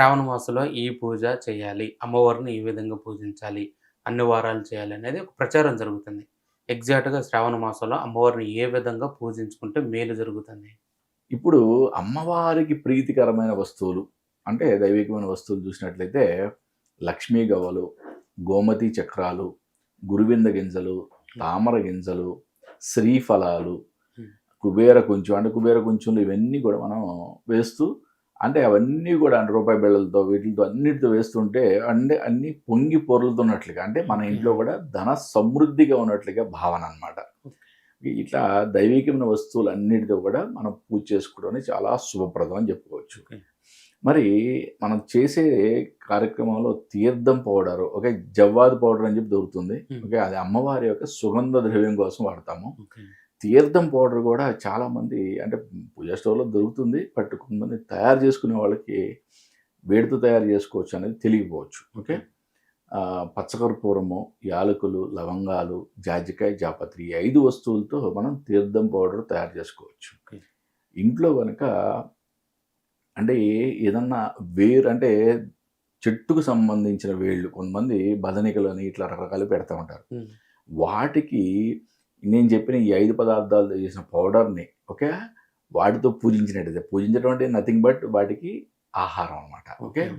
శ్రావణ మాసంలో ఈ పూజ చేయాలి. అమ్మవారిని ఈ విధంగా పూజించాలి. అన్ని వారాలు చేయాలి అనేది ఒక ప్రచారం జరుగుతుంది. ఎగ్జాక్ట్‌గా శ్రావణ మాసంలో అమ్మవారిని ఏ విధంగా పూజించుకుంటే మేలు జరుగుతుంది? ఇప్పుడు అమ్మవారికి ప్రీతికరమైన వస్తువులు అంటే దైవికమైన వస్తువులు చూసినట్లయితే లక్ష్మీ గవ్వలు, గోమతి చక్రాలు, గురువింద గింజలు, తామర గింజలు, శ్రీఫలాలు, హ్మ్. కుబేర కొంచెం అంటే కుబేర కొంచెంలు ఇవన్నీ కూడా మనం వేస్తూ అంటే అవన్నీ కూడా అంటే రూపాయి బిళ్ళలతో వీటితో అన్నిటితో వేస్తుంటే అంటే అన్నీ పొంగి పొర్లుతున్నట్లుగా అంటే మన ఓకే. ఇంట్లో కూడా ధన సమృద్ధిగా ఉన్నట్లుగా భావన అనమాట. ఓకే. ఇట్లా దైవికమైన వస్తువులు అన్నిటితో కూడా మనం పూజ చేసుకోవడం అనేది చాలా శుభప్రదం అని చెప్పుకోవచ్చు. ఓకే. మరి మనం చేసే కార్యక్రమంలో తీర్థం పౌడర్ ఓకే జవ్వాది పౌడర్ అని చెప్పి దొరుకుతుంది. హ్మ్. ఓకే అది అమ్మవారి యొక్క సుగంధ ద్రవ్యం కోసం వాడతాము. ఓకే. తీర్థం పౌడర్ కూడా చాలామంది అంటే పూజా స్టోర్‌లో దొరుకుతుంది. బట్ కొంతమంది తయారు చేసుకునే వాళ్ళకి వేడితో తయారు చేసుకోవచ్చు అనేది తెలియకపోవచ్చు. ఓకే. పచ్చకర్పూరము, యాలకులు, లవంగాలు, జాజికాయ, జాపత్రి ఈ 5 వస్తువులతో మనం తీర్థం పౌడర్ తయారు చేసుకోవచ్చు. ఓకే. ఇంట్లో గనక అంటే ఏదన్నా అంటే చెట్టుకు సంబంధించిన వేళ్ళు కొంతమంది బదనికలని ఇట్లా రకరకాలు పెడతా ఉంటారు. హ్మ్. వాటికి నేను చెప్పిన ఈ 5 పదార్థాలతో చేసిన పౌడర్‌ని ఓకే. వాటితో పూజించినట్టయితే పూజించడం అంటే నథింగ్ బట్ వాటికి ఆహారం అన్నమాట. ఓకే. ఓకే.